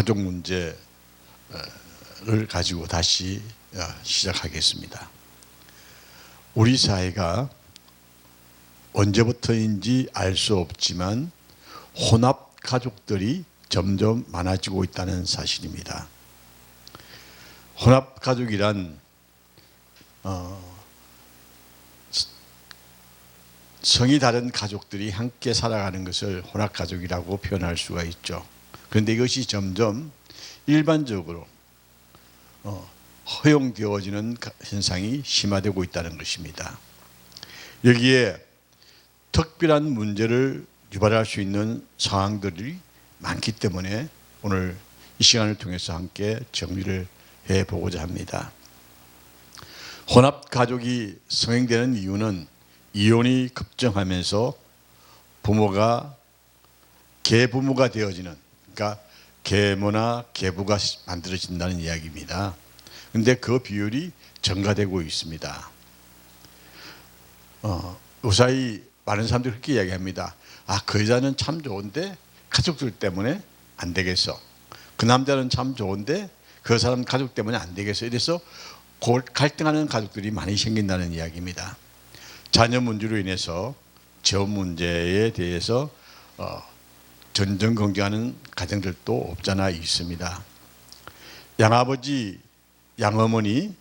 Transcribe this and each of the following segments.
가족 문제를 가지고 다시 시작하겠습니다. 우리 사회가 언제부터인지 알 수 없지만 혼합 가족들이 점점 많아지고 있다는 사실입니다. 혼합 가족이란 성이 다른 가족들이 함께 살아가는 것을 혼합 가족이라고 표현할 수가 있죠. 그런데 이것이 점점 일반적으로 허용되어지는 현상이 심화되고 있다는 것입니다. 여기에 특별한 문제를 유발할 수 있는 상황들이 많기 때문에 오늘 이 시간을 통해서 함께 정리를 해보고자 합니다. 혼합 가족이 성행되는 이유는 이혼이 급증하면서 부모가 계부모가 되어지는, 그러니까 계모나 계부가 만들어진다는 이야기입니다. 그런데 그 비율이 증가되고 있습니다. 요사이 많은 사람들이 그렇게 이야기합니다. 그 여자는 참 좋은데 가족들 때문에 안 되겠어. 그 남자는 참 좋은데 그 사람 가족 때문에 안 되겠어. 이래서 갈등하는 가족들이 많이 생긴다는 이야기입니다. 자녀 문제로 인해서 재혼 문제에 대해서 전전긍긍하는 가정들도 없잖아 있습니다. 양아버지, 양어머니에게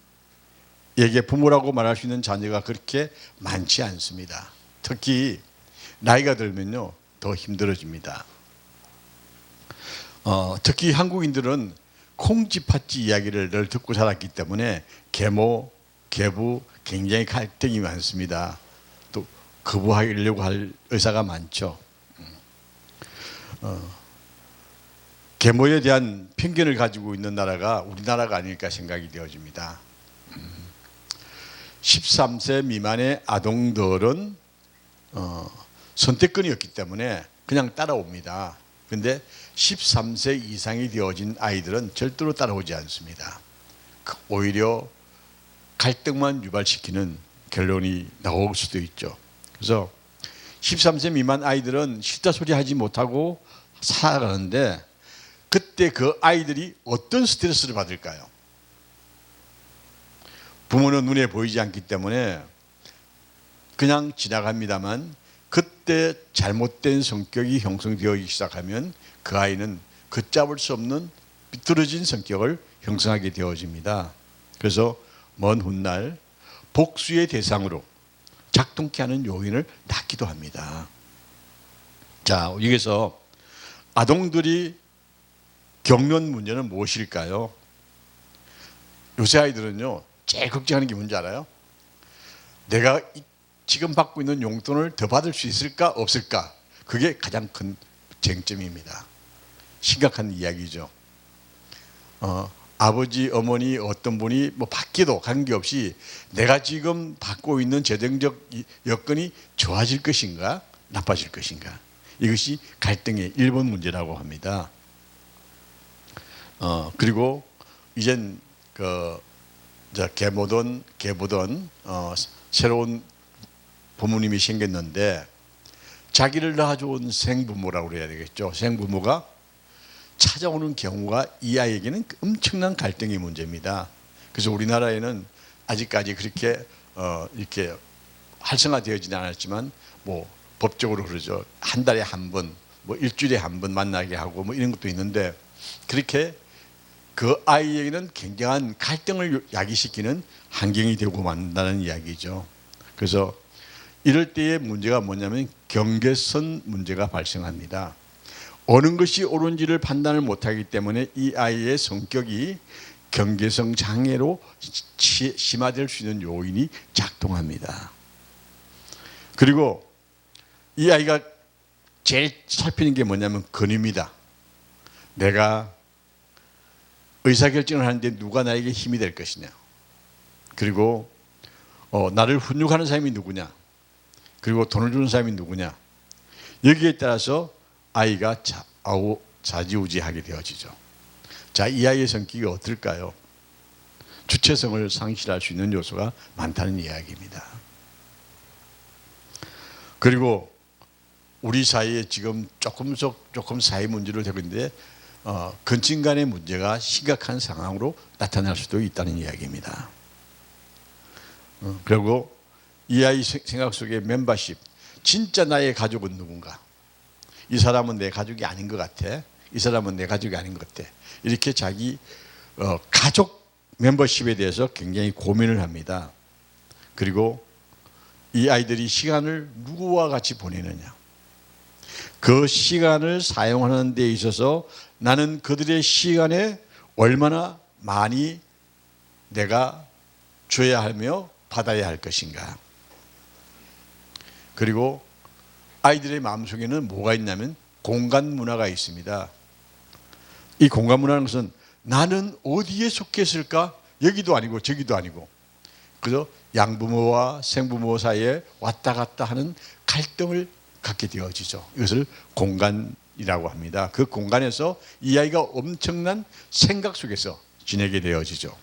부모라고 말할 수 있는 자녀가 그렇게 많지 않습니다. 특히 나이가 들면요 더 힘들어집니다. 특히 한국인들은 콩쥐팥쥐 이야기를 늘 듣고 자랐기 때문에 계모, 계부 굉장히 갈등이 많습니다. 또 거부하려고 할 의사가 많죠. 계모에 대한 편견을 가지고 있는 나라가 우리나라가 아닐까 생각이 되어집니다. 13세 미만의 아동들은 선택권이 없기 때문에 그냥 따라옵니다. 그런데 13세 이상이 되어진 아이들은 절대로 따라오지 않습니다. 오히려 갈등만 유발시키는 결론이 나올 수도 있죠. 그래서 13세 미만 아이들은 싫다 소리 하지 못하고 살아가는데 그때 그 아이들이 어떤 스트레스를 받을까요? 부모는 눈에 보이지 않기 때문에 그냥 지나갑니다만 그때 잘못된 성격이 형성되기 시작하면 그 아이는 걷잡을 수 없는 비뚤어진 성격을 형성하게 되어집니다. 그래서 먼 훗날 복수의 대상으로 작동케 하는 요인을 낳기도 합니다. 자, 여기서 아동들이 겪는 문제는 무엇일까요? 요새 아이들은요 제일 걱정하는 게 뭔지 알아요? 내가 지금 받고 있는 용돈을 더 받을 수 있을까 없을까? 그게 가장 큰 쟁점입니다. 심각한 이야기죠. 아버지, 어머니 어떤 분이 받기도 관계없이 내가 지금 받고 있는 재정적 여건이 좋아질 것인가 나빠질 것인가, 이것이 갈등의 1번 문제라고 합니다. 그리고 이젠 계모든 계부든 새로운 부모님이 생겼는데 자기를 낳아준 생부모라고 그래야 되겠죠. 생부모가 찾아오는 경우가 이 아이에게는 엄청난 갈등의 문제입니다. 그래서 우리나라에는 아직까지 그렇게 이렇게 활성화되어지지 않았지만 법적으로 그러죠. 한 달에 한 번, 일주일에 한 번 만나게 하고 이런 것도 있는데 그렇게 그 아이에게는 굉장한 갈등을 야기시키는 환경이 되고 만다는 이야기죠. 그래서 이럴 때의 문제가 뭐냐면 경계선 문제가 발생합니다. 어느 것이 옳은지를 판단을 못하기 때문에 이 아이의 성격이 경계성 장애로 심화될 수 있는 요인이 작동합니다. 그리고 이 아이가 제일 살피는 게 뭐냐면 근육입니다. 내가 의사결정을 하는데 누가 나에게 힘이 될 것이냐, 그리고 나를 훈육하는 사람이 누구냐, 그리고 돈을 주는 사람이 누구냐, 여기에 따라서 아이가 좌지우지하게 되어지죠. 자, 이 아이의 성격이 어떨까요? 주체성을 상실할 수 있는 요소가 많다는 이야기입니다. 그리고 우리 사이에 지금 조금 사회 문제로 되고 있는데 근친 간의 문제가 심각한 상황으로 나타날 수도 있다는 이야기입니다. 그리고 이 아이 생각 속에 멤버십, 진짜 나의 가족은 누군가, 이 사람은 내 가족이 아닌 것 같아, 이 사람은 내 가족이 아닌 것 같아, 이렇게 자기 가족 멤버십에 대해서 굉장히 고민을 합니다. 그리고 이 아이들이 시간을 누구와 같이 보내느냐, 그 시간을 사용하는 데 있어서 나는 그들의 시간에 얼마나 많이 내가 줘야 하며 받아야 할 것인가. 그리고 아이들의 마음속에는 뭐가 있냐면 공간 문화가 있습니다. 이 공간 문화는 것은 나는 어디에 속했을까? 여기도 아니고 저기도 아니고, 그래서 양부모와 생부모 사이에 왔다 갔다 하는 갈등을 갖게 되어지죠. 이것을 공간이라고 합니다. 그 공간에서 이 아이가 엄청난 생각 속에서 지내게 되어지죠.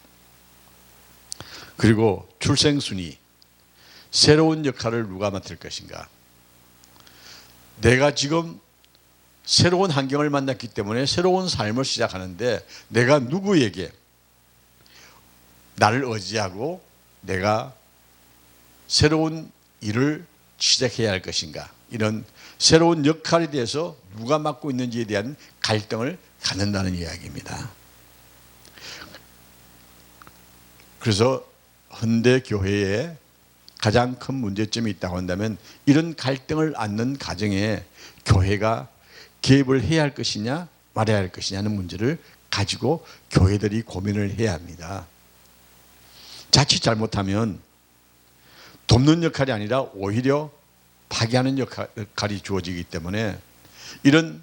그리고 출생순위, 새로운 역할을 누가 맡을 것인가. 내가 지금 새로운 환경을 만났기 때문에 새로운 삶을 시작하는데 내가 누구에게 나를 의지하고 내가 새로운 일을 시작해야 할 것인가, 이런 새로운 역할에 대해서 누가 맡고 있는지에 대한 갈등을 갖는다는 이야기입니다. 그래서 현대 교회에 가장 큰 문제점이 있다고 한다면 이런 갈등을 안는 가정에 교회가 개입을 해야 할 것이냐 말아야 할 것이냐는 문제를 가지고 교회들이 고민을 해야 합니다. 자칫 잘못하면 돕는 역할이 아니라 오히려 파괴하는 역할이 주어지기 때문에 이런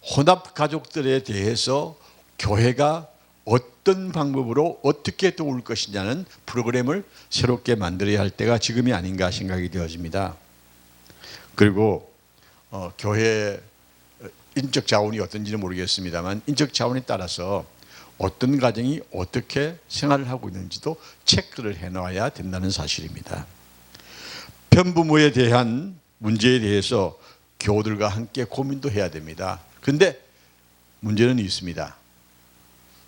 혼합 가족들에 대해서 교회가 어떤 방법으로 어떻게 도울 것이냐는 프로그램을 새롭게 만들어야 할 때가 지금이 아닌가 생각이 되어집니다. 그리고 교회 인적 자원이 어떤지는 모르겠습니다만 인적 자원에 따라서 어떤 가정이 어떻게 생활을 하고 있는지도 체크를 해놔야 된다는 사실입니다. 편부모에 대한 문제에 대해서 교우들과 함께 고민도 해야 됩니다. 그런데 문제는 있습니다.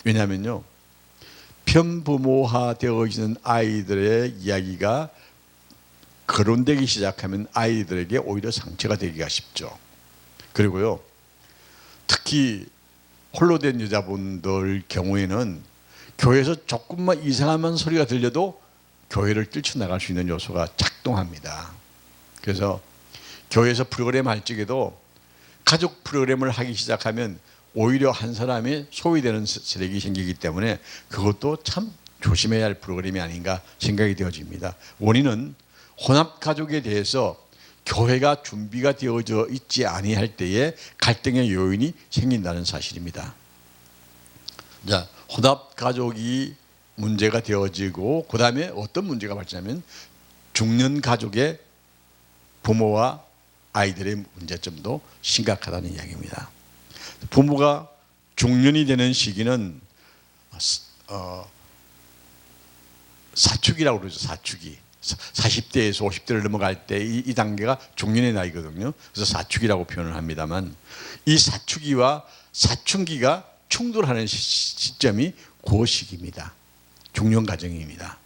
왜냐하면요, 편부모화 되어지는 아이들의 이야기가 거론되기 시작하면 아이들에게 오히려 상처가 되기가 쉽죠. 그리고요, 특히 홀로 된 여자분들 경우에는 교회에서 조금만 이상한 소리가 들려도 교회를 뛰쳐나갈 수 있는 요소가 작동합니다. 그래서 교회에서 프로그램 할 적에도 가족 프로그램을 하기 시작하면 오히려 한 사람이 소외되는 세력이 생기기 때문에 그것도 참 조심해야 할 프로그램이 아닌가 생각이 되어집니다. 원인은 혼합가족에 대해서 교회가 준비가 되어져 있지 아니할 때에 갈등의 요인이 생긴다는 사실입니다. 자, 혼합가족이 문제가 되어지고 그 다음에 어떤 문제가 발생하면 중년 가족의 부모와 아이들의 문제점도 심각하다는 이야기입니다. 부모가 중년이 되는 시기는 사축이라고 그러죠. 사축이 40대에서 50대를 넘어갈 때 이 단계가 중년의 나이거든요. 그래서 사축이라고 표현을 합니다만 이 사축기와 사춘기가 충돌하는 시점이 그 시기입니다. 중년 가정입니다.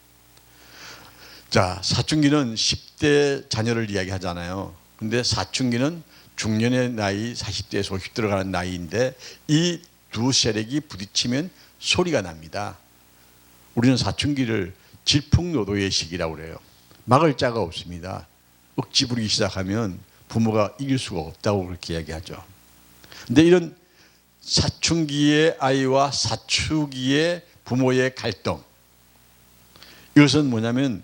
자, 사춘기는 10대 자녀를 이야기하잖아요. 근데 사춘기는 중년의 나이 40대에서 50대로 가는 나이인데 이 두 세력이 부딪히면 소리가 납니다. 우리는 사춘기를 질풍노도의 시기라고 그래요. 막을 자가 없습니다. 억지 부리기 시작하면 부모가 이길 수가 없다고 그렇게 이야기하죠. 근데 이런 사춘기의 아이와 사춘기의 부모의 갈등, 이것은 뭐냐면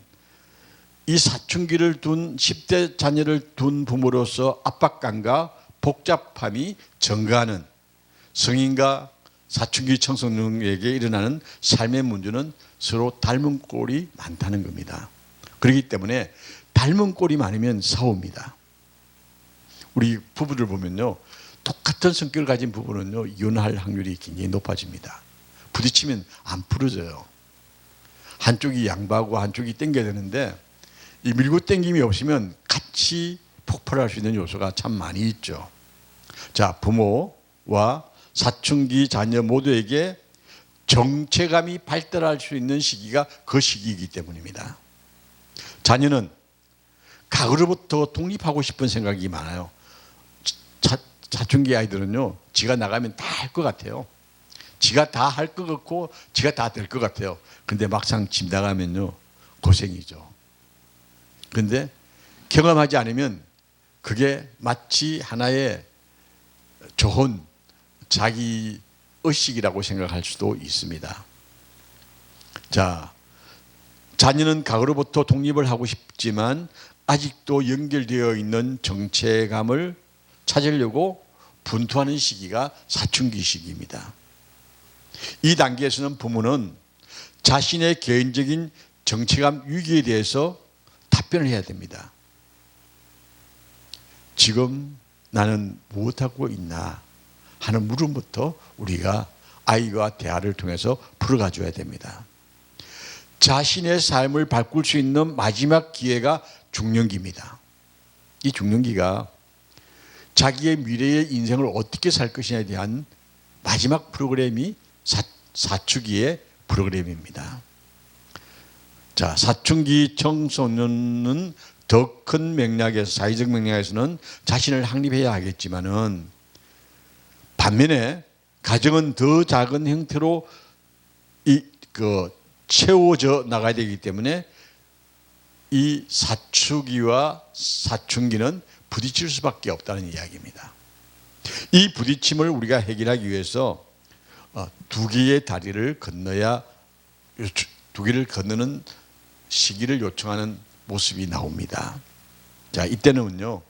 이 사춘기를 둔 10대 자녀를 둔 부모로서 압박감과 복잡함이 증가하는 성인과 사춘기 청소년에게 일어나는 삶의 문제는 서로 닮은 꼴이 많다는 겁니다. 그렇기 때문에 닮은 꼴이 많으면 싸웁니다. 우리 부부들 보면요, 똑같은 성격을 가진 부부는요 이혼할 확률이 굉장히 높아집니다. 부딪히면 안 풀어져요. 한쪽이 양보하고 한쪽이 땡겨야 되는데 이 밀고 땡김이 없으면 같이 폭발할 수 있는 요소가 참 많이 있죠. 자, 부모와 사춘기 자녀 모두에게 정체감이 발달할 수 있는 시기가 그 시기이기 때문입니다. 자녀는 가구로부터 독립하고 싶은 생각이 많아요. 사춘기 아이들은요, 지가 나가면 다 할 것 같아요. 지가 다 할 것 같고 지가 다 될 것 같아요. 근데 막상 집 나가면요, 고생이죠. 근데 경험하지 않으면 그게 마치 하나의 좋은 자기 의식이라고 생각할 수도 있습니다. 자, 자녀는 가구로부터 독립을 하고 싶지만 아직도 연결되어 있는 정체감을 찾으려고 분투하는 시기가 사춘기 시기입니다. 이 단계에서는 부모는 자신의 개인적인 정체감 위기에 대해서 답변을 해야 됩니다. 지금 나는 무엇하고 있나 하는 물음부터 우리가 아이와 대화를 통해서 풀어가줘야 됩니다. 자신의 삶을 바꿀 수 있는 마지막 기회가 중년기입니다. 이 중년기가 자기의 미래의 인생을 어떻게 살 것이냐에 대한 마지막 프로그램이 사춘기의 프로그램입니다. 자, 사춘기 청소년은 더 큰 맥락에서, 사회적 맥락에서는 자신을 확립해야 하겠지만은 반면에 가정은 더 작은 형태로 채워져 나가야 되기 때문에 이 사춘기와 사춘기는 부딪힐 수밖에 없다는 이야기입니다. 이 부딪힘을 우리가 해결하기 위해서 두 개의 다리를 건너야, 두 개를 건너는 시기를 요청하는 모습이 나옵니다. 자, 이때는요,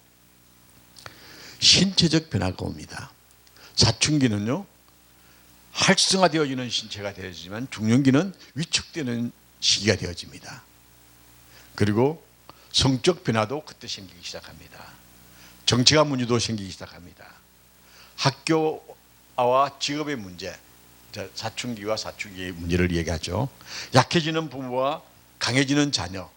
신체적 변화가 옵니다. 사춘기는요, 활성화되어지는 신체가 되어지지만 중년기는 위축되는 시기가 되어집니다. 그리고 성적 변화도 그때 생기기 시작합니다. 정체감 문제도 생기기 시작합니다. 학교와 직업의 문제, 사춘기와 사춘기의 문제를 얘기하죠. 약해지는 부모와 강해지는 자녀,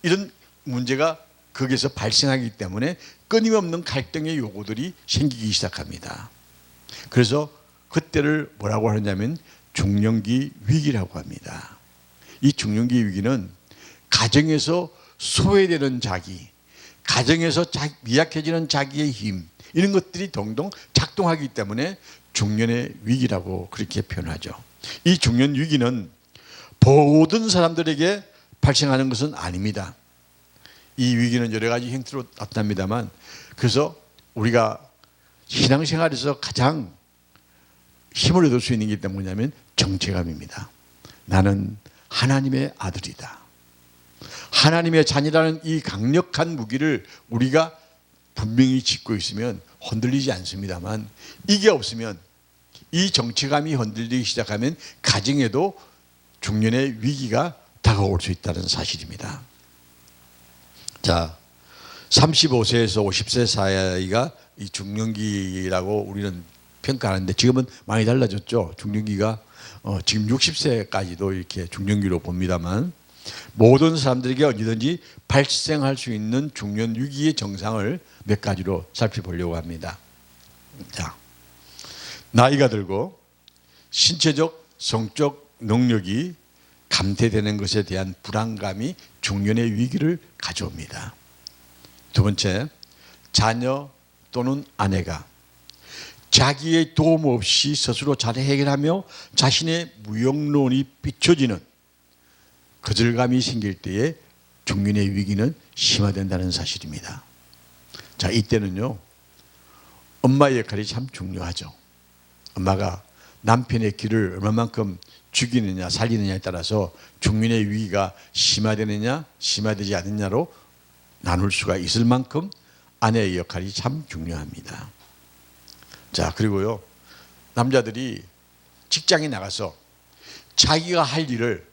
이런 문제가 거기서 발생하기 때문에 끊임없는 갈등의 요구들이 생기기 시작합니다. 그래서 그때를 뭐라고 하냐면 중년기 위기라고 합니다. 이 중년기 위기는 가정에서 소외되는 자기, 가정에서 미약해지는 자기의 힘, 이런 것들이 동동 작동하기 때문에 중년의 위기라고 그렇게 표현하죠. 이 중년 위기는 모든 사람들에게 발생하는 것은 아닙니다. 이 위기는 여러 가지 형태로 나타납니다만, 그래서 우리가 신앙생활에서 가장 힘을 얻을 수 있는 게 뭐냐면 정체감입니다. 나는 하나님의 아들이다. 하나님의 자녀라는 이 강력한 무기를 우리가 분명히 짚고 있으면 흔들리지 않습니다만, 이게 없으면, 이 정체감이 흔들리기 시작하면 가정에도 중년의 위기가 다가올 수 있다는 사실입니다. 자, 35세에서 50세 사이가 이 중년기라고 우리는 평가하는데 지금은 많이 달라졌죠. 중년기가 지금 60세까지도 이렇게 중년기로 봅니다만, 모든 사람들에게 언제든지 발생할 수 있는 중년 위기의 정상을 몇 가지로 살펴보려고 합니다. 자, 나이가 들고 신체적, 성적 능력이 감퇴되는 것에 대한 불안감이 중년의 위기를 가져옵니다. 두 번째, 자녀 또는 아내가 자기의 도움 없이 스스로 잘 해결하며 자신의 무용론이 비춰지는 거절감이 생길 때에 중년의 위기는 심화된다는 사실입니다. 자, 이때는요, 엄마의 역할이 참 중요하죠. 엄마가 남편의 길을 얼마만큼 죽이느냐 살리느냐에 따라서 중년의 위기가 심화되느냐 심화되지 않느냐로 나눌 수가 있을 만큼 아내의 역할이 참 중요합니다. 자, 그리고요, 남자들이 직장에 나가서 자기가 할 일을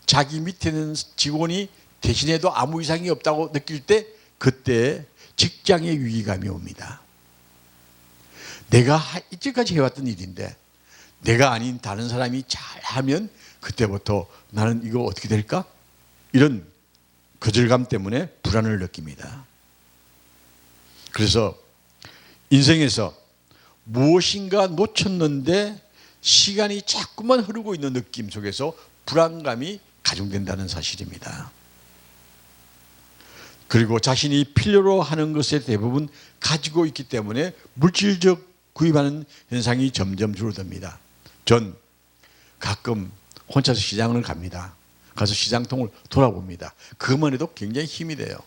자기 밑에 있는 직원이 대신해도 아무 이상이 없다고 느낄 때, 그때 직장의 위기감이 옵니다. 내가 이때까지 해왔던 일인데 내가 아닌 다른 사람이 잘하면 그때부터 나는 이거 어떻게 될까? 이런 거절감 때문에 불안을 느낍니다. 그래서 인생에서 무엇인가 놓쳤는데 시간이 자꾸만 흐르고 있는 느낌 속에서 불안감이 가중된다는 사실입니다. 그리고 자신이 필요로 하는 것에 대부분 가지고 있기 때문에 물질적 구입하는 현상이 점점 줄어듭니다. 전 가끔 혼자서 시장을 갑니다. 가서 시장통을 돌아봅니다. 그것만 해도 굉장히 힘이 돼요.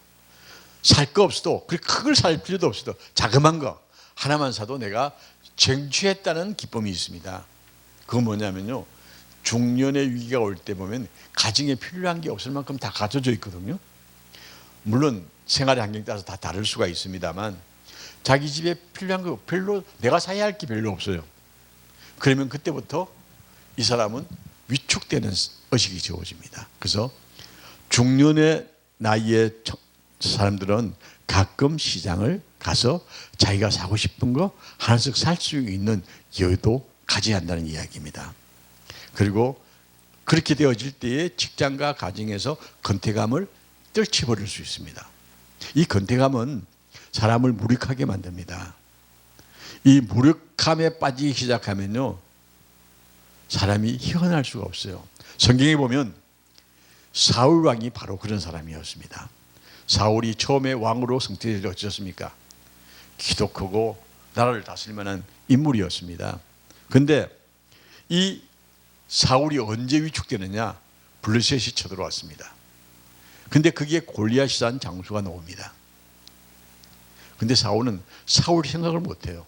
살 거 없어도, 그렇게 큰 걸 살 필요도 없어도 자그만 거 하나만 사도 내가 쟁취했다는 기쁨이 있습니다. 그건 뭐냐면요, 중년의 위기가 올 때 보면 가정에 필요한 게 없을 만큼 다 갖춰져 있거든요. 물론 생활의 환경에 따라서 다 다를 수가 있습니다만 자기 집에 필요한 거 별로, 내가 사야 할 게 별로 없어요. 그러면 그때부터 이 사람은 위축되는 의식이 지어집니다. 그래서 중년의 나이의 사람들은 가끔 시장을 가서 자기가 사고 싶은 거 하나씩 살 수 있는 여유도 가져야 한다는 이야기입니다. 그리고 그렇게 되어질 때에 직장과 가정에서 건태감을 떨쳐버릴 수 있습니다. 이 건태감은 사람을 무력하게 만듭니다. 이 무력함에 빠지기 시작하면요, 사람이 희한할 수가 없어요. 성경에 보면 사울 왕이 바로 그런 사람이었습니다. 사울이 처음에 왕으로 승천되지 어쩌셨습니까? 키도 크고 나라를 다스릴 만한 인물이었습니다. 그런데 이 사울이 언제 위축되느냐? 블레셋이 쳐들어왔습니다. 근데 그게 골리앗이라는 장수가 나옵니다. 근데 사울은 사울 생각을 못해요.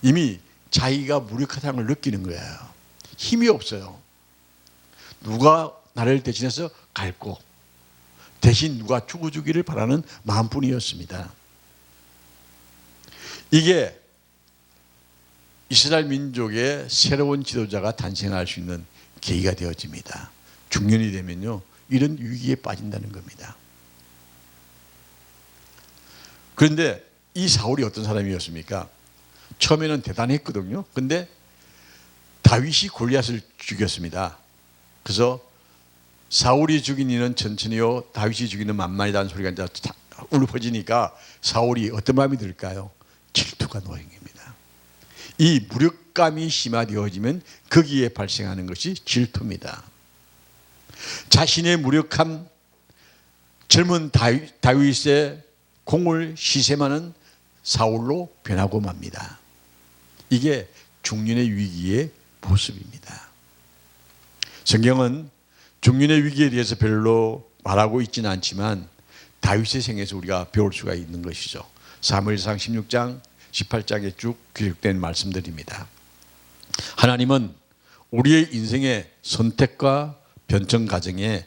이미 자기가 무력하다는 걸 느끼는 거예요. 힘이 없어요. 누가 나를 대신해서 갈고 대신 누가 죽어주기를 바라는 마음뿐이었습니다. 이게 이스라엘 민족의 새로운 지도자가 탄생할 수 있는 계기가 되어집니다. 중년이 되면요, 이런 위기에 빠진다는 겁니다. 그런데 이 사울이 어떤 사람이었습니까? 처음에는 대단했거든요. 근데 다윗이 골리앗을 죽였습니다. 그래서 사울이 죽인 이는 천천히요, 다윗이 죽이는 만만이라는 소리가 이제 울려 퍼지니까 사울이 어떤 마음이 들까요? 질투가 노행입니다. 이 무력감이 심화되어지면 거기에 발생하는 것이 질투입니다. 자신의 무력함, 젊은 다윗의 공을 시샘하는 사울로 변하고 맙니다. 이게 중년의 위기의 모습입니다. 성경은 중년의 위기에 대해서 별로 말하고 있지는 않지만 다윗의 생에서 우리가 배울 수가 있는 것이죠. 사무엘상 16장 18장에 쭉 기록된 말씀들입니다. 하나님은 우리의 인생의 선택과 변천 과정에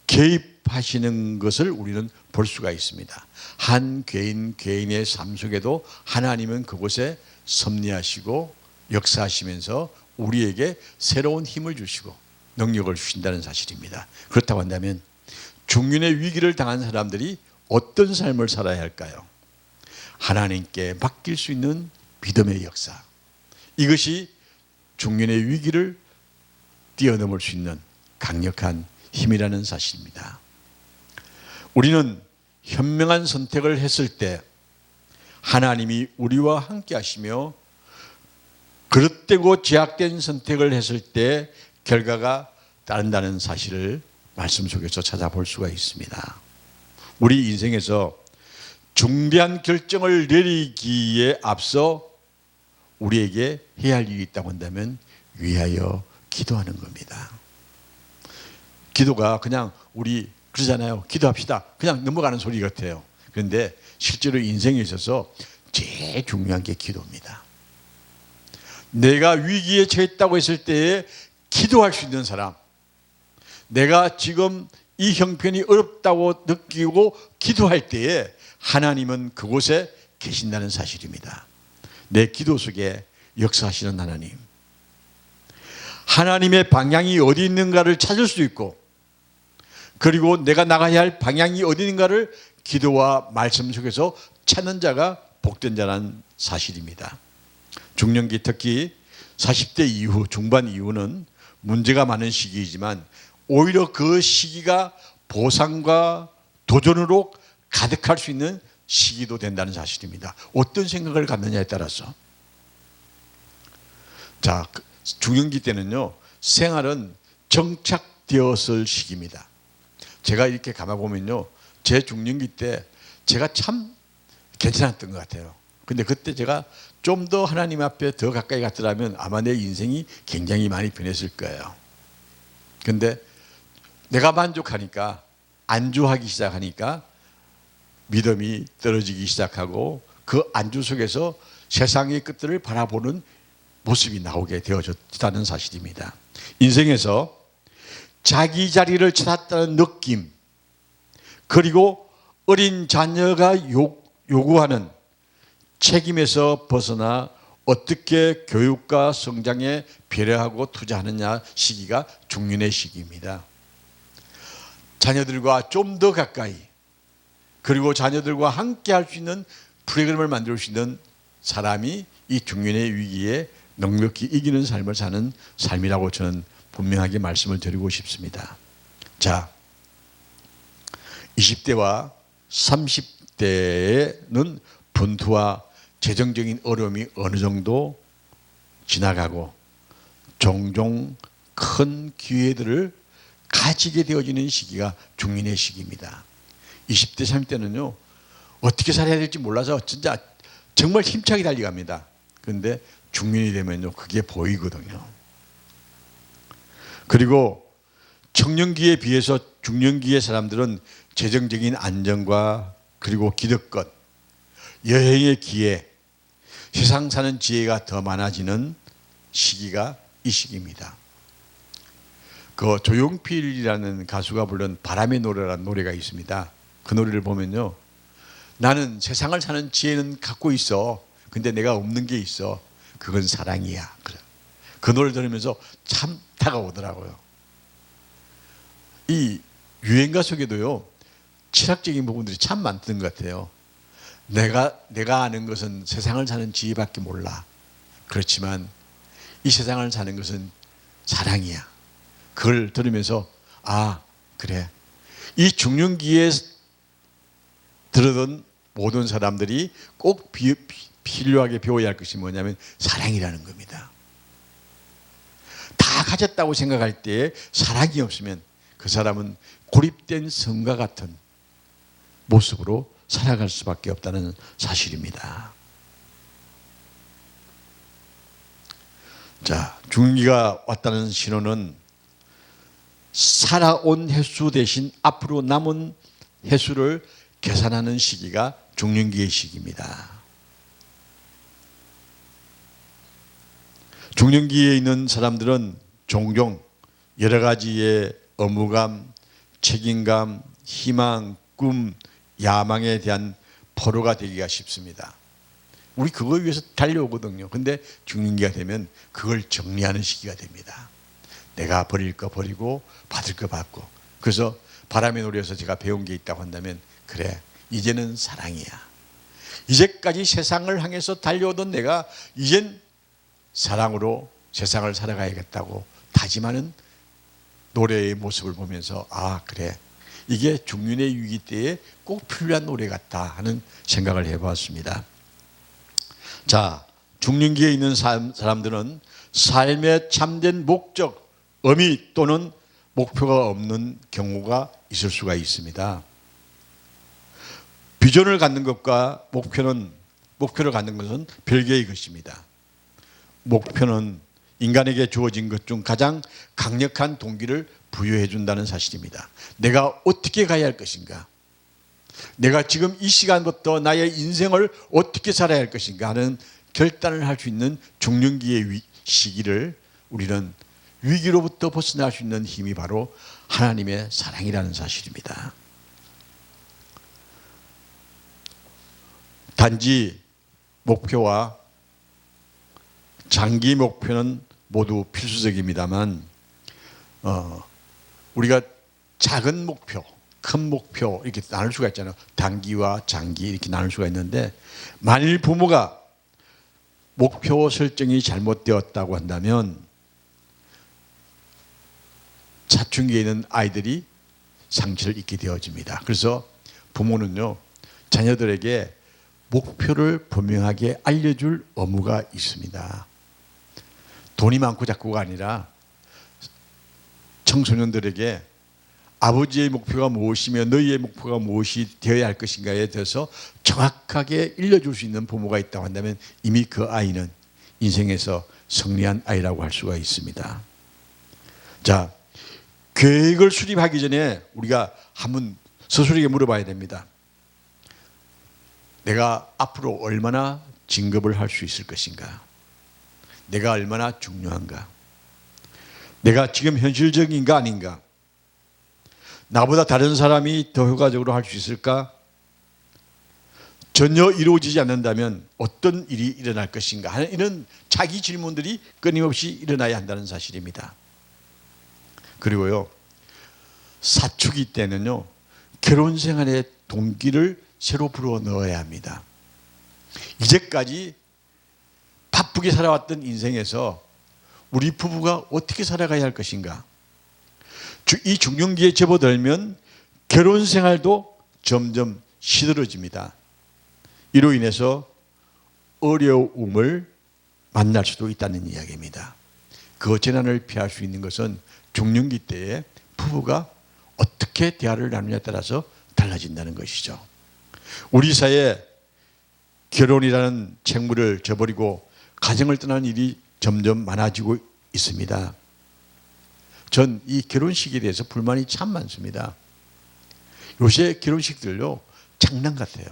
개입하시는 것을 우리는 볼 수가 있습니다. 한 개인의 삶 속에도 하나님은 그곳에 섭리하시고 역사하시면서 우리에게 새로운 힘을 주시고 능력을 주신다는 사실입니다. 그렇다고 한다면 중년의 위기를 당한 사람들이 어떤 삶을 살아야 할까요? 하나님께 맡길 수 있는 믿음의 역사, 이것이 중년의 위기를 뛰어넘을 수 있는 강력한 힘이라는 사실입니다. 우리는 현명한 선택을 했을 때 하나님이 우리와 함께 하시며 그릇되고 제약된 선택을 했을 때 결과가 따른다는 사실을 말씀 속에서 찾아볼 수가 있습니다. 우리 인생에서 중대한 결정을 내리기에 앞서 우리에게 해야 할 일이 있다고 한다면 위하여 기도하는 겁니다. 기도가 그냥 우리 그러잖아요. 기도합시다. 그냥 넘어가는 소리 같아요. 그런데 실제로 인생에 있어서 제일 중요한 게 기도입니다. 내가 위기에 처했다고 했을 때에 기도할 수 있는 사람, 내가 지금 이 형편이 어렵다고 느끼고 기도할 때에 하나님은 그곳에 계신다는 사실입니다. 내 기도 속에 역사하시는 하나님, 하나님의 방향이 어디 있는가를 찾을 수 있고, 그리고 내가 나가야 할 방향이 어디 있는가를 기도와 말씀 속에서 찾는 자가 복된 자라는 사실입니다. 중년기, 특히 40대 이후, 중반 이후는 문제가 많은 시기이지만 오히려 그 시기가 보상과 도전으로 가득할 수 있는 시기도 된다는 사실입니다. 어떤 생각을 갖느냐에 따라서. 자, 중년기 때는요, 생활은 정착되었을 시기입니다. 제가 이렇게 감아보면요, 제 중년기 때 제가 참 괜찮았던 것 같아요. 근데 그때 제가 좀 더 하나님 앞에 더 가까이 갔더라면 아마 내 인생이 굉장히 많이 변했을 거예요. 근데 내가 만족하니까, 안주하기 시작하니까 믿음이 떨어지기 시작하고 그 안주 속에서 세상의 끝들을 바라보는 모습이 나오게 되어졌다는 사실입니다. 인생에서 자기 자리를 찾았다는 느낌, 그리고 어린 자녀가 요구하는 책임에서 벗어나 어떻게 교육과 성장에 배려하고 투자하느냐 시기가 중년의 시기입니다. 자녀들과 좀 더 가까이, 그리고 자녀들과 함께 할 수 있는 프로그램을 만들 수 있는 사람이 이 중년의 위기에 넉넉히 이기는 삶을 사는 삶이라고 저는 분명하게 말씀을 드리고 싶습니다. 자, 20대와 30대에는 분투와 재정적인 어려움이 어느 정도 지나가고 종종 큰 기회들을 가지게 되어지는 시기가 중년의 시기입니다. 20대, 30대는요, 어떻게 살아야 될지 몰라서 진짜 정말 힘차게 달려갑니다. 그런데 중년이 되면요, 그게 보이거든요. 그리고 청년기에 비해서 중년기의 사람들은 재정적인 안정과 그리고 기득권, 여행의 기회, 세상 사는 지혜가 더 많아지는 시기가 이 시기입니다. 그 조용필이라는 가수가 부른 바람의 노래라는 노래가 있습니다. 그 노래를 보면요, 나는 세상을 사는 지혜는 갖고 있어. 근데 내가 없는 게 있어. 그건 사랑이야. 그 노래를 들으면서 참 다가오더라고요. 이 유행가 속에도요, 철학적인 부분들이 참 많던 것 같아요. 내가 아는 것은 세상을 사는 지혜밖에 몰라. 그렇지만 이 세상을 사는 것은 사랑이야. 그걸 들으면서 아, 그래. 이 중년기에 들어던 모든 사람들이 꼭 필요하게 배워야 할 것이 뭐냐면 사랑이라는 겁니다. 다 가졌다고 생각할 때 사랑이 없으면 그 사람은 고립된 성과 같은 모습으로 살아갈 수밖에 없다는 사실입니다. 자, 중년기가 왔다는 신호는 살아온 횟수 대신 앞으로 남은 횟수를 계산하는 시기가 중년기의 시기입니다. 중년기에 있는 사람들은 종종 여러 가지의 의무감, 책임감, 희망, 꿈, 야망에 대한 포로가 되기가 쉽습니다. 우리 그거 위해서 달려오거든요. 근데 중년기가 되면 그걸 정리하는 시기가 됩니다. 내가 버릴 거 버리고 받을 거 받고. 그래서 바람의 노래에서 제가 배운 게 있다고 한다면, 그래, 이제는 사랑이야. 이제까지 세상을 향해서 달려오던 내가 이젠 사랑으로 세상을 살아가야겠다고 다짐하는 노래의 모습을 보면서 아, 그래, 이게 중년의 위기 때에 꼭 필요한 노래 같다 하는 생각을 해보았습니다. 자, 중년기에 있는 사람들은 삶의 참된 목적, 의미 또는 목표가 없는 경우가 있을 수가 있습니다. 비전을 갖는 것과 목표를 갖는 것은 별개의 것입니다. 목표는 인간에게 주어진 것 중 가장 강력한 동기를 부여해 준다는 사실입니다. 내가 어떻게 가야 할 것인가? 내가 지금 이 시간부터 나의 인생을 어떻게 살아야 할 것인가 하는 결단을 할 수 있는 중년기의 시기를 우리는 위기로부터 벗어날 수 있는 힘이 바로 하나님의 사랑이라는 사실입니다. 단지 목표와 장기 목표는 모두 필수적입니다만 우리가 작은 목표, 큰 목표 이렇게 나눌 수가 있잖아요. 단기와 장기 이렇게 나눌 수가 있는데, 만일 부모가 목표 설정이 잘못되었다고 한다면 사춘기에 있는 아이들이 상처를 입게 되어집니다. 그래서 부모는요, 자녀들에게 목표를 분명하게 알려줄 의무가 있습니다. 돈이 많고 작고가 아니라 청소년들에게 아버지의 목표가 무엇이며 너희의 목표가 무엇이 되어야 할 것인가에 대해서 정확하게 일러줄 수 있는 부모가 있다고 한다면 이미 그 아이는 인생에서 승리한 아이라고 할 수가 있습니다. 자, 계획을 수립하기 전에 우리가 한번 스스로에게 물어봐야 됩니다. 내가 앞으로 얼마나 진급을 할 수 있을 것인가? 내가 얼마나 중요한가? 내가 지금 현실적인가 아닌가? 나보다 다른 사람이 더 효과적으로 할 수 있을까? 전혀 이루어지지 않는다면 어떤 일이 일어날 것인가 하는 이런 자기 질문들이 끊임없이 일어나야 한다는 사실입니다. 그리고요, 사춘기 때는요, 결혼 생활의 동기를 새로 불어 넣어야 합니다. 이제까지 바쁘게 살아왔던 인생에서 우리 부부가 어떻게 살아가야 할 것인가? 이 중년기에 접어들면 결혼 생활도 점점 시들어집니다. 이로 인해서 어려움을 만날 수도 있다는 이야기입니다. 그 재난을 피할 수 있는 것은 중년기 때에 부부가 어떻게 대화를 나누냐에 따라서 달라진다는 것이죠. 우리 사회에 결혼이라는 책무를 저버리고 가정을 떠나는 일이 점점 많아지고 있습니다. 전 이 결혼식에 대해서 불만이 참 많습니다. 요새 결혼식들요, 장난 같아요.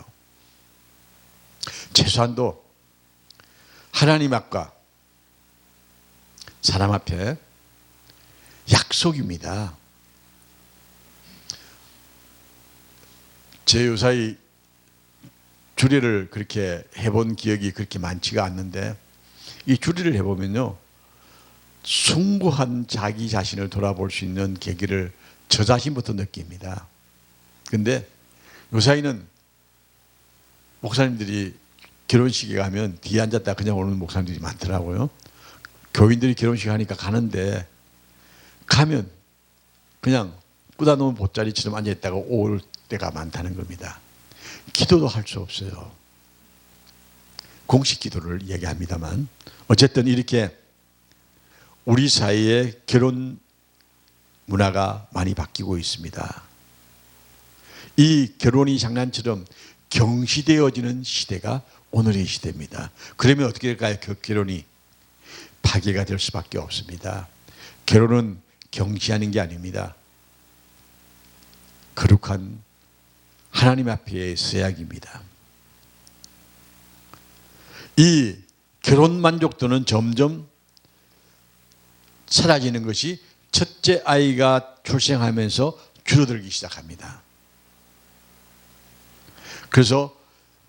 최소한도 하나님 앞과 사람 앞에 약속입니다. 제 요사이 주례를 그렇게 해본 기억이 그렇게 많지가 않는데 이 주례를 해보면요, 숭고한 자기 자신을 돌아볼 수 있는 계기를 저 자신부터 느낍니다. 근데 요사이는 목사님들이 결혼식에 가면 뒤에 앉았다 그냥 오는 목사님들이 많더라고요. 교인들이 결혼식 하니까 가는데 가면 그냥 꾸다놓은 돗자리처럼 앉아있다가 올 때가 많다는 겁니다. 기도도 할 수 없어요. 공식 기도를 얘기합니다만 어쨌든 이렇게 우리 사이의 결혼 문화가 많이 바뀌고 있습니다. 이 결혼이 장난처럼 경시되어지는 시대가 오늘의 시대입니다. 그러면 어떻게 될까요? 그 결혼이 파괴가 될 수밖에 없습니다. 결혼은 경시하는 게 아닙니다. 거룩한 하나님 앞에의 서약입니다. 이 결혼 만족도는 점점 사라지는 것이 첫째 아이가 출생하면서 줄어들기 시작합니다. 그래서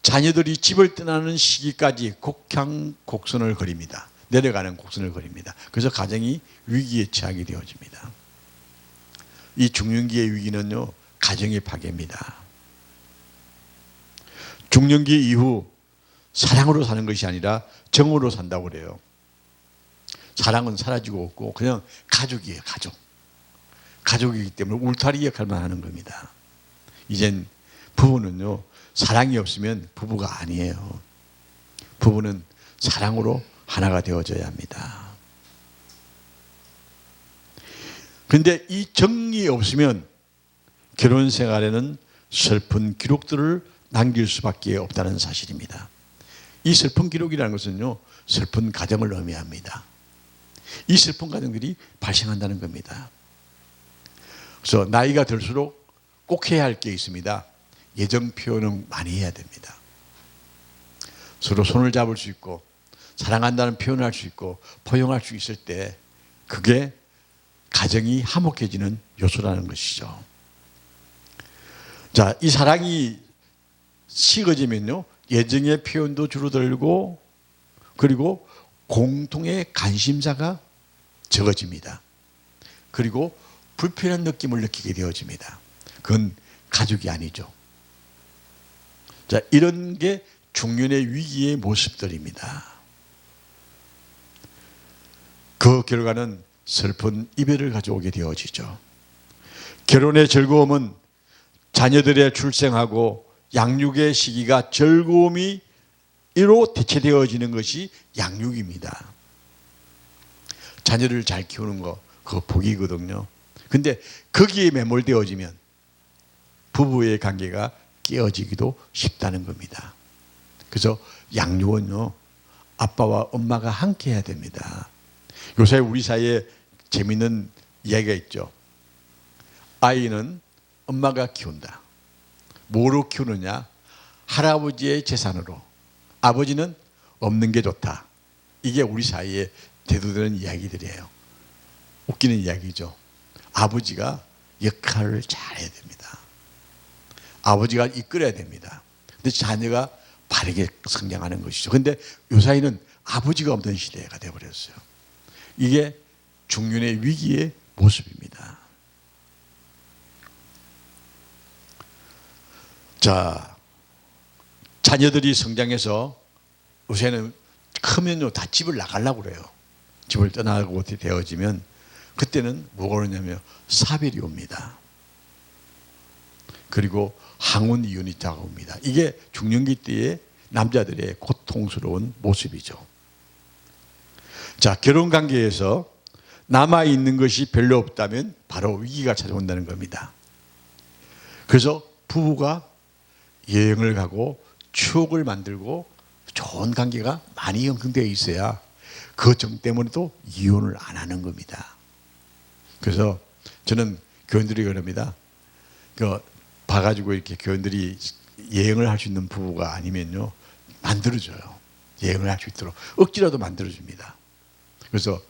자녀들이 집을 떠나는 시기까지 곡향곡선을 그립니다. 내려가는 곡선을 그립니다. 그래서 가정이 위기에 처하게 되어집니다. 이 중년기의 위기는요, 가정의 파괴입니다. 중년기 이후 사랑으로 사는 것이 아니라 정으로 산다고 그래요. 사랑은 사라지고 없고 그냥 가족이에요. 가족이기 때문에 울타리 역할만 하는 겁니다. 이젠 부부는요, 사랑이 없으면 부부가 아니에요. 부부는 사랑으로 하나가 되어져야 합니다. 그런데 이 정이 없으면 결혼 생활에는 슬픈 기록들을 남길 수밖에 없다는 사실입니다. 이 슬픈 기록이라는 것은요, 슬픈 가정을 의미합니다. 이 슬픈 가정들이 발생한다는 겁니다. 그래서 나이가 들수록 꼭 해야 할 게 있습니다. 예정 표현은 많이 해야 됩니다. 서로 손을 잡을 수 있고 사랑한다는 표현을 할 수 있고 포용할 수 있을 때 그게 가정이 화목해지는 요소라는 것이죠. 자, 이 사랑이 식어지면요, 예정의 표현도 줄어들고 그리고 공통의 관심사가 적어집니다. 그리고 불편한 느낌을 느끼게 되어집니다. 그건 가족이 아니죠. 자, 이런 게 중년의 위기의 모습들입니다. 그 결과는 슬픈 이별을 가져오게 되어지죠. 결혼의 즐거움은 자녀들의 출생하고 양육의 시기가 즐거움이로 대체되어지는 것이 양육입니다. 자녀를 잘 키우는 거 그거 복이거든요. 근데 거기에 매몰되어지면 부부의 관계가 깨어지기도 쉽다는 겁니다. 그래서 양육은요, 아빠와 엄마가 함께 해야 됩니다. 요새 우리 사이에 재밌는 이야기가 있죠. 아이는 엄마가 키운다. 뭐로 키우느냐? 할아버지의 재산으로. 아버지는 없는 게 좋다. 이게 우리 사이에 대두되는 이야기들이에요. 웃기는 이야기죠. 아버지가 역할을 잘해야 됩니다. 아버지가 이끌어야 됩니다. 근데 자녀가 바르게 성장하는 것이죠. 근데 요 사이는 아버지가 없는 시대가 되어버렸어요. 이게 중년의 위기의 모습입니다. 자, 자녀들이 성장해서 요새는 크면요 다 집을 나가려고 그래요. 집을 떠나고 되어지면 그때는 뭐가 오냐면 사별이 옵니다. 그리고 항원 이혼이 다가옵니다. 이게 중년기 때의 남자들의 고통스러운 모습이죠. 자, 결혼 관계에서 남아 있는 것이 별로 없다면 바로 위기가 찾아온다는 겁니다. 그래서 부부가 여행을 가고 추억을 만들고 좋은 관계가 많이 형성되어 있어야 그 점 때문에도 이혼을 안 하는 겁니다. 그래서 저는 교인들이 그럽니다. 봐가지고 이렇게 교인들이 여행을 할 수 있는 부부가 아니면요, 만들어줘요. 여행을 할 수 있도록 억지라도 만들어줍니다. 그래서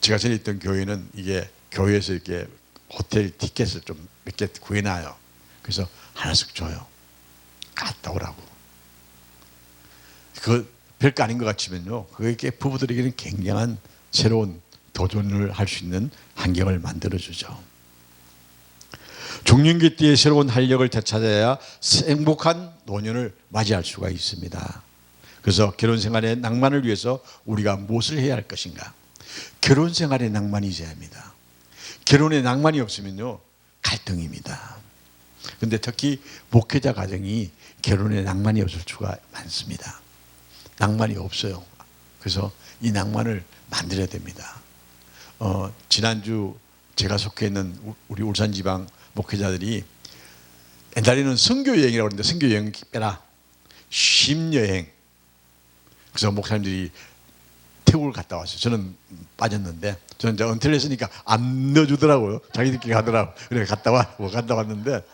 제가 전에 있던 교회는 이게 교회에서 이렇게 호텔 티켓을 좀 몇 개 구해놔요. 그래서 하나씩 줘요. 갔다 오라고. 그 별거 아닌 것 같지만요, 그게 부부들에게는 굉장한 새로운 도전을 할 수 있는 환경을 만들어주죠. 중년기 때의 새로운 활력을 되찾아야 행복한 노년을 맞이할 수가 있습니다. 그래서 결혼 생활의 낭만을 위해서 우리가 무엇을 해야 할 것인가? 결혼 생활의 낭만이 있어야 합니다. 결혼에 낭만이 없으면요, 갈등입니다. 그런데 특히 목회자 가정이 결혼에 낭만이 없을 수가 많습니다. 낭만이 없어요. 그래서 이 낭만을 만들어야 됩니다. 지난주 제가 속해 있는 우리 울산지방 목회자들이 옛날에는 선교여행이라고 그러는데 선교여행 빼라. 쉼여행. 그래서 목사님들이 태국을 갔다 왔어요. 저는 빠졌는데 저는 이제 은퇴를 했으니까 안 넣어주더라고요. 자기들끼리 가더라고. 그래 갔다 왔는데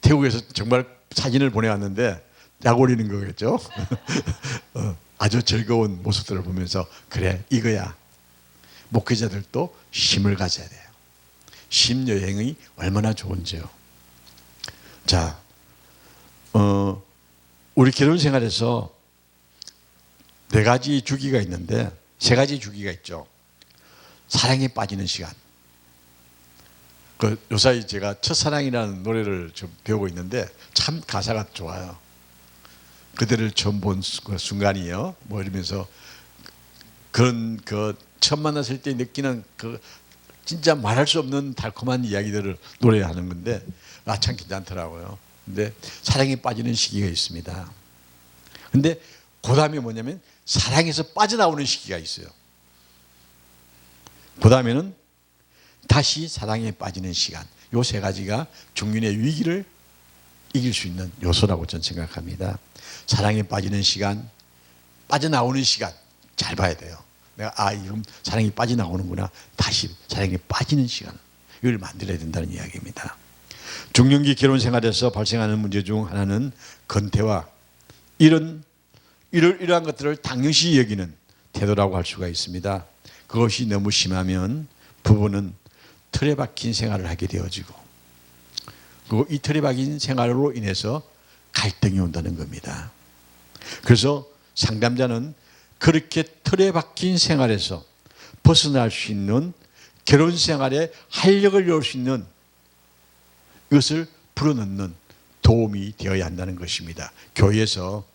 태국에서 정말 사진을 보내왔는데 약 올리는 거겠죠. 아주 즐거운 모습들을 보면서 그래 이거야. 목회자들도 쉼을 가져야 돼요. 쉼 여행이 얼마나 좋은지요. 자, 우리 결혼 생활에서 4가지 주기가 있는데 3가지 주기가 있죠. 사랑에 빠지는 시간. 요사이 제가 첫사랑이라는 노래를 좀 배우고 있는데 참 가사가 좋아요. 그대를 처음 본 순간이요. 뭐 이러면서 그런 처음 만났을 때 느끼는 진짜 말할 수 없는 달콤한 이야기들을 노래하는 건데 참 괜찮더라고요. 근데 사랑에 빠지는 시기가 있습니다. 근데 그 다음에 뭐냐면 사랑에서 빠져나오는 시기가 있어요. 그 다음에는 다시 사랑에 빠지는 시간. 요 3가지가 중년의 위기를 이길 수 있는 요소라고 저는 생각합니다. 사랑에 빠지는 시간, 빠져나오는 시간 잘 봐야 돼요. 내가 지금 사랑이 빠져나오는구나. 다시 사랑에 빠지는 시간, 이걸 만들어야 된다는 이야기입니다. 중년기 결혼 생활에서 발생하는 문제 중 하나는 건태와 이러한 것들을 당연시 여기는 태도라고 할 수가 있습니다. 그것이 너무 심하면 부부는 틀에 박힌 생활을 하게 되어지고, 그리고 이 틀에 박힌 생활로 인해서 갈등이 온다는 겁니다. 그래서 상담자는 그렇게 틀에 박힌 생활에서 벗어날 수 있는 결혼 생활에 활력을 넣을 수 있는 이것을 불어넣는 도움이 되어야 한다는 것입니다. 교회에서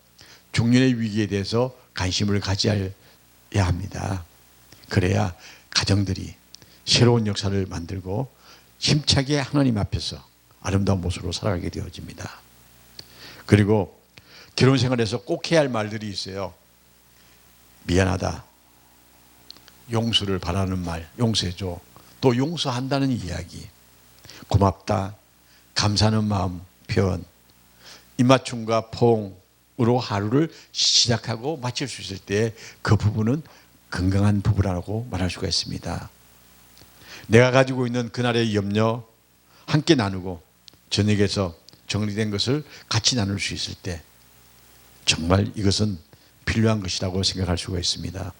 중년의 위기에 대해서 관심을 가져야 합니다. 그래야 가정들이 새로운 역사를 만들고 힘차게 하나님 앞에서 아름다운 모습으로 살아가게 되어집니다. 그리고 결혼 생활에서 꼭 해야 할 말들이 있어요. 미안하다, 용서를 바라는 말, 용서해줘, 또 용서한다는 이야기, 고맙다, 감사하는 마음 표현, 입맞춤과 포옹으로 하루를 시작하고 마칠 수 있을 때 그 부부는 건강한 부부라고 말할 수가 있습니다. 내가 가지고 있는 그날의 염려 함께 나누고 저녁에서 정리된 것을 같이 나눌 수 있을 때 정말 이것은 필요한 것이라고 생각할 수가 있습니다.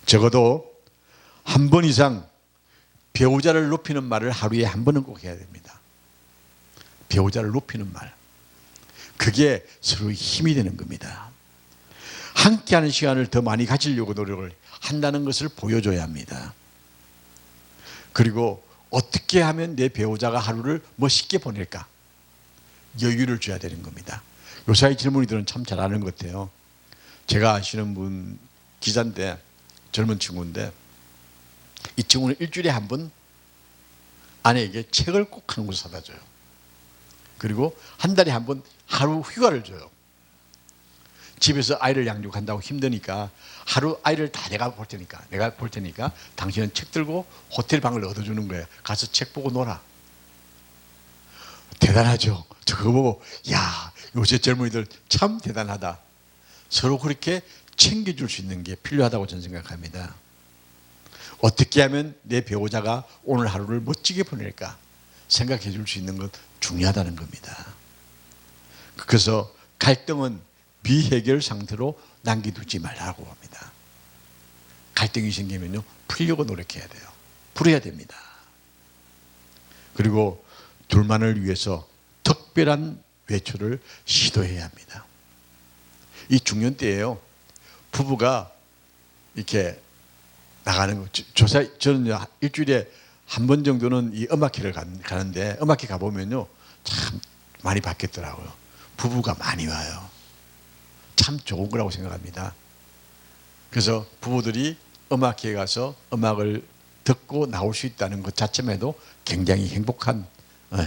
적어도 한 번 이상 배우자를 높이는 말을 하루에 한 번은 꼭 해야 됩니다. 배우자를 높이는 말. 그게 서로 힘이 되는 겁니다. 함께하는 시간을 더 많이 가지려고 노력을 한다는 것을 보여줘야 합니다. 그리고 어떻게 하면 내 배우자가 하루를 멋있게 보낼까? 여유를 줘야 되는 겁니다. 요사이 젊은이들은 참 잘 아는 것 같아요. 제가 아시는 분 기자인데, 젊은 친구인데, 이 친구는 일주일에 한 번 아내에게 책을 꼭 한 권 사다 줘요. 그리고 한 달에 한 번 하루 휴가를 줘요. 집에서 아이를 양육한다고 힘드니까 하루 아이를 다 내가 볼 테니까 당신은 책 들고 호텔 방을 얻어주는 거예요. 가서 책 보고 놀아. 대단하죠. 저 그거 보고 야, 요새 젊은이들 참 대단하다. 서로 그렇게 챙겨줄 수 있는 게 필요하다고 저는 생각합니다. 어떻게 하면 내 배우자가 오늘 하루를 멋지게 보낼까 생각해 줄 수 있는 것 중요하다는 겁니다. 그래서 갈등은 비해결 상태로 남겨두지 말라고 합니다. 갈등이 생기면요, 풀려고 노력해야 돼요. 풀어야 됩니다. 그리고 둘만을 위해서 특별한 외출을 시도해야 합니다. 이 중년 때예요. 부부가 이렇게 나가는 거. 저는 일주일에 한 번 정도는 이 음악회를 가는데, 음악회 가보면요, 참 많이 바뀌었더라고요. 부부가 많이 와요. 참 좋은 거라고 생각합니다. 그래서 부부들이 음악회에 가서 음악을 듣고 나올 수 있다는 것 자체만도 굉장히 행복한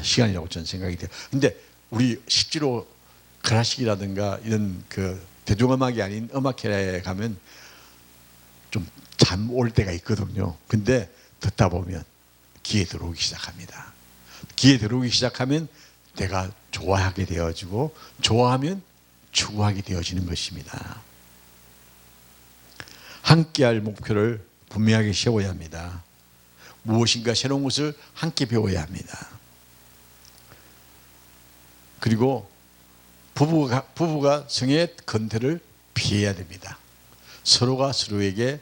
시간이라고 저는 생각이 돼요. 근데 우리 실제로 클래식이라든가 이런 그 대중음악이 아닌 음악회에 가면 좀 잠 올 때가 있거든요. 근데 듣다 보면 귀에 들어오기 시작합니다. 귀에 들어오기 시작하면 내가 좋아하게 되어지고, 좋아하면 추구하게 되어지는 것입니다. 함께할 목표를 분명하게 세워야 합니다. 무엇인가 새로운 것을 함께 배워야 합니다. 그리고 부부가 성의 건태를 피해야 됩니다. 서로가 서로에게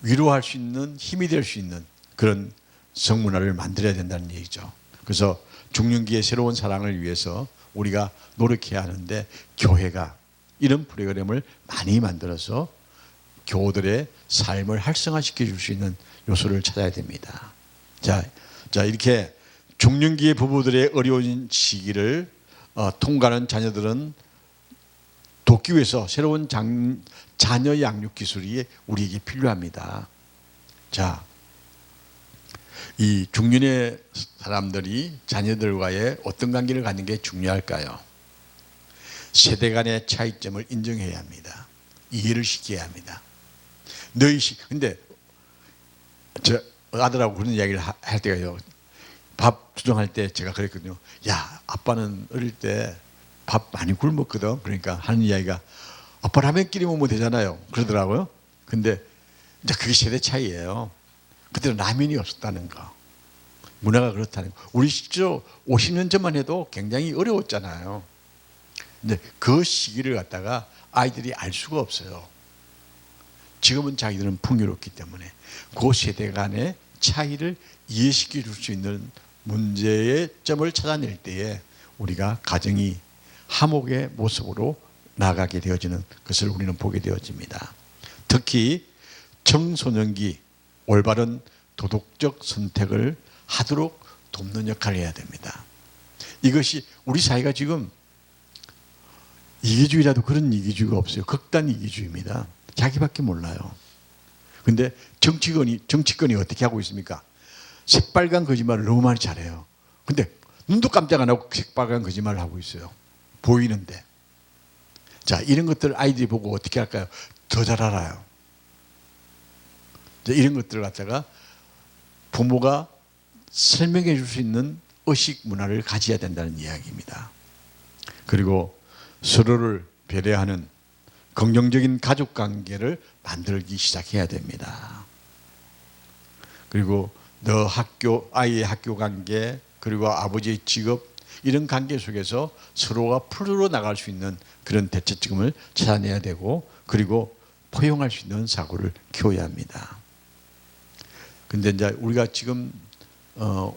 위로할 수 있는, 힘이 될 수 있는 그런 성문화를 만들어야 된다는 얘기죠. 그래서 중년기의 새로운 사랑을 위해서 우리가 노력해야 하는데, 교회가 이런 프로그램을 많이 만들어서 교우들의 삶을 활성화시켜 줄 수 있는 요소를 찾아야 됩니다. 자, 이렇게 중년기의 부부들의 어려운 시기를 통과하는 자녀들은 돕기 위해서 새로운 자녀 양육 기술이 우리에게 필요합니다. 자, 이 중년의 사람들이 자녀들과의 어떤 관계를 갖는 게 중요할까요? 세대 간의 차이점을 인정해야 합니다. 이해를 시켜야 합니다. 근데 저 아들하고 그런 이야기를 할 때가요, 밥 투정할 때 제가 그랬거든요. 야, 아빠는 어릴 때 밥 많이 굶었거든. 그러니까 하는 이야기가, 아빠 라면 끼리 먹으면 되잖아요. 그러더라고요. 근데 이제 그게 세대 차이예요. 그때는 라면이 없었다는 거, 문화가 그렇다는 거. 우리 실제로 50년 전만 해도 굉장히 어려웠잖아요. 근데 그 시기를 갖다가 아이들이 알 수가 없어요. 지금은 자기들은 풍요롭기 때문에 그 세대 간의 차이를 이해시켜 줄 수 있는 문제의 점을 찾아낼 때에 우리가 가정이 화목의 모습으로 나가게 되어지는 것을 우리는 보게 되어집니다. 특히 청소년기 올바른 도덕적 선택을 하도록 돕는 역할을 해야 됩니다. 이것이 우리 사회가 지금 이기주의라도 그런 이기주의가 없어요. 극단 이기주의입니다. 자기밖에 몰라요. 근데 정치권이 어떻게 하고 있습니까? 새빨간 거짓말을 너무 많이 잘해요. 근데 눈도 깜짝 안 하고 새빨간 거짓말을 하고 있어요. 보이는데. 자, 이런 것들을 아이들이 보고 어떻게 할까요? 더 잘 알아요. 이런 것들을 갖다가 부모가 설명해 줄 수 있는 의식 문화를 가져야 된다는 이야기입니다. 그리고 서로를 배려하는 긍정적인 가족 관계를 만들기 시작해야 됩니다. 그리고 너 학교, 아이의 학교 관계, 그리고 아버지의 직업, 이런 관계 속에서 서로가 풀어 나갈 수 있는 그런 대처점을 찾아내야 되고, 그리고 포용할 수 있는 사고를 키워야 합니다. 근데 이제 우리가 지금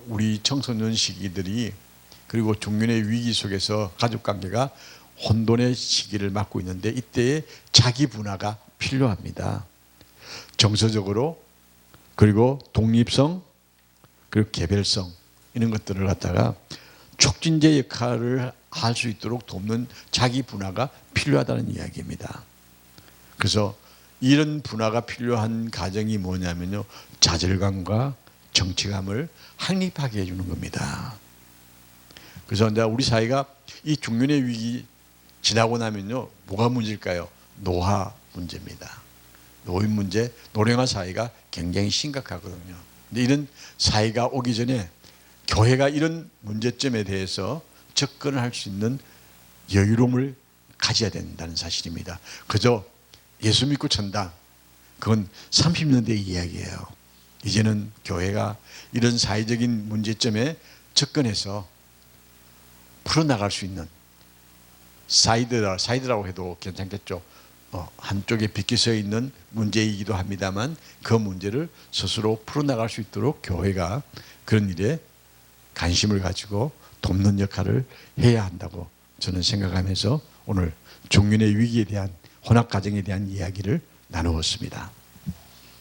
우리 청소년 시기들이, 그리고 중년의 위기 속에서 가족 관계가 혼돈의 시기를 맞고 있는데, 이때에 자기 분화가 필요합니다. 정서적으로, 그리고 독립성, 그리고 개별성, 이런 것들을 갖다가 촉진제 역할을 할 수 있도록 돕는 자기 분화가 필요하다는 이야기입니다. 그래서 이런 분화가 필요한 가정이 뭐냐면요, 좌절감과 정체감을 확립하게 해주는 겁니다. 그래서 이제 우리 사회가 이 중년의 위기 지나고 나면요, 뭐가 문제일까요? 노화 문제입니다. 노인 문제, 노령화 사회가 굉장히 심각하거든요. 근데 이런 사회가 오기 전에 교회가 이런 문제점에 대해서 접근을 할 수 있는 여유로움을 가져야 된다는 사실입니다. 그저 예수 믿고 천당, 그건 30년대 이야기예요. 이제는 교회가 이런 사회적인 문제점에 접근해서 풀어나갈 수 있는, 사이드라고 해도 괜찮겠죠. 한쪽에 비껴서 있는 문제이기도 합니다만, 그 문제를 스스로 풀어나갈 수 있도록 교회가 그런 일에 관심을 가지고 돕는 역할을 해야 한다고 저는 생각하면서 오늘 중년의 위기에 대한, 혼합 가정에 대한 이야기를 나누었습니다.